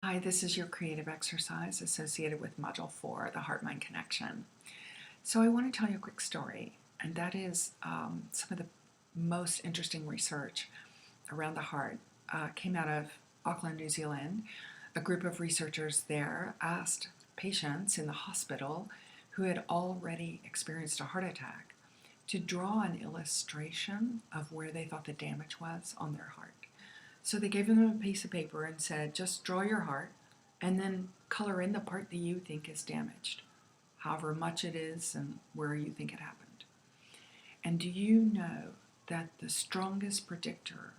Hi, this is your creative exercise associated with Module 4, the Heart-Mind Connection. So I want to tell you a quick story, and that is some of the most interesting research around the heart came out of Auckland, New Zealand. A group of researchers there asked patients in the hospital who had already experienced a heart attack to draw an illustration of where they thought the damage was on their heart. So they gave them a piece of paper and said, just draw your heart and then color in the part that you think is damaged, however much it is and where you think it happened. And do you know that the strongest predictor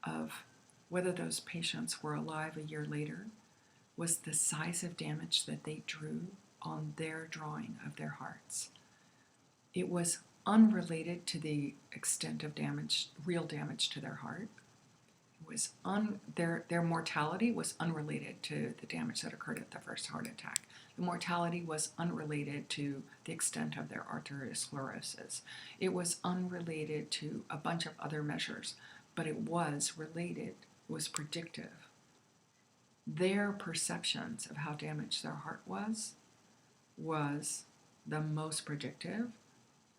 of whether those patients were alive a year later was the size of damage that they drew on their drawing of their hearts? It was unrelated to the extent of damage, real damage to their heart. Was their mortality was unrelated to the damage that occurred at the first heart attack. The mortality was unrelated to the extent of their arteriosclerosis. It was unrelated to a bunch of other measures, but it was related, was predictive. Their perceptions of how damaged their heart was the most predictive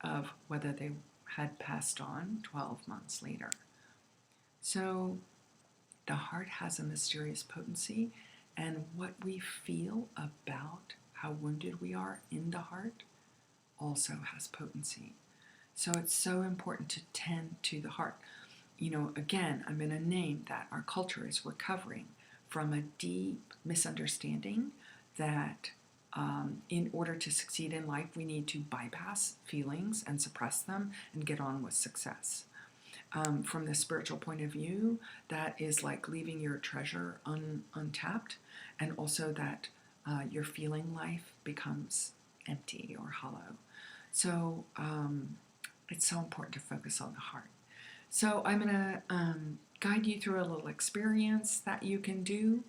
of whether they had passed on 12 months later. So the heart has a mysterious potency, and what we feel about how wounded we are in the heart also has potency. So it's so important to tend to the heart. You know, again, I'm going to name that our culture is recovering from a deep misunderstanding that in order to succeed in life, we need to bypass feelings and suppress them and get on with success. From the spiritual point of view, that is like leaving your treasure untapped, and also that your feeling life becomes empty or hollow. So it's so important to focus on the heart. So I'm going to guide you through a little experience that you can do.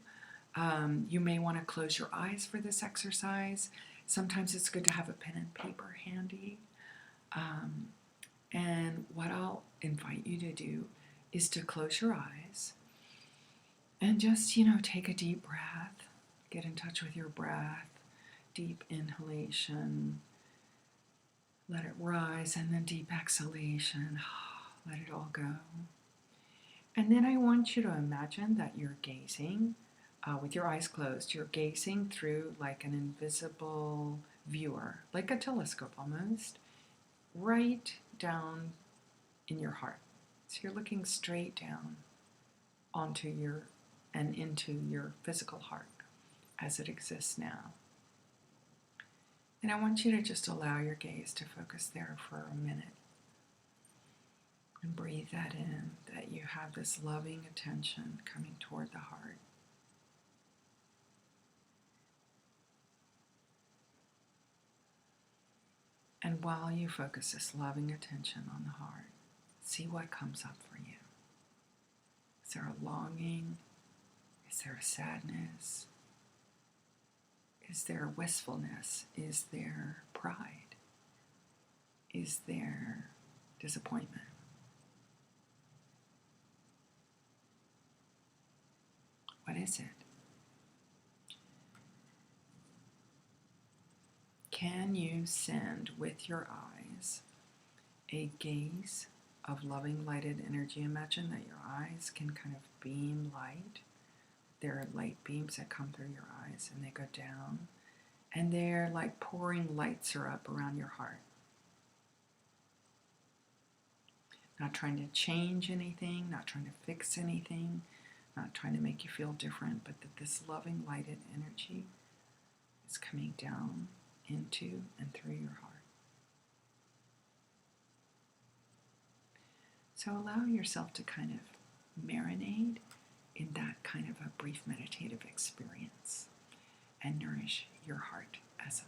You may want to close your eyes for this exercise. Sometimes it's good to have a pen and paper handy. And what I'll invite you to do is to close your eyes and just, take a deep breath. Get in touch with your breath. Deep inhalation. Let it rise, and then deep exhalation. Let it all go. And then I want you to imagine that you're gazing with your eyes closed. You're gazing through like an invisible viewer, like a telescope almost, right down in your heart. So you're looking straight down onto and into your physical heart as it exists now. And I want you to just allow your gaze to focus there for a minute. And breathe that in, that you have this loving attention coming toward the heart. And while you focus this loving attention on the heart, see what comes up for you. Is there a longing? Is there a sadness? Is there wistfulness? Is there pride? Is there disappointment? What is it? Can you send with your eyes a gaze of loving lighted energy? Imagine that your eyes can kind of beam light. There are light beams that come through your eyes and they go down, and they're like pouring light syrup around your heart. Not trying to change anything, not trying to fix anything, not trying to make you feel different, but that this loving lighted energy is coming down into and through your heart. So allow yourself to kind of marinate in that kind of a brief meditative experience and nourish your heart as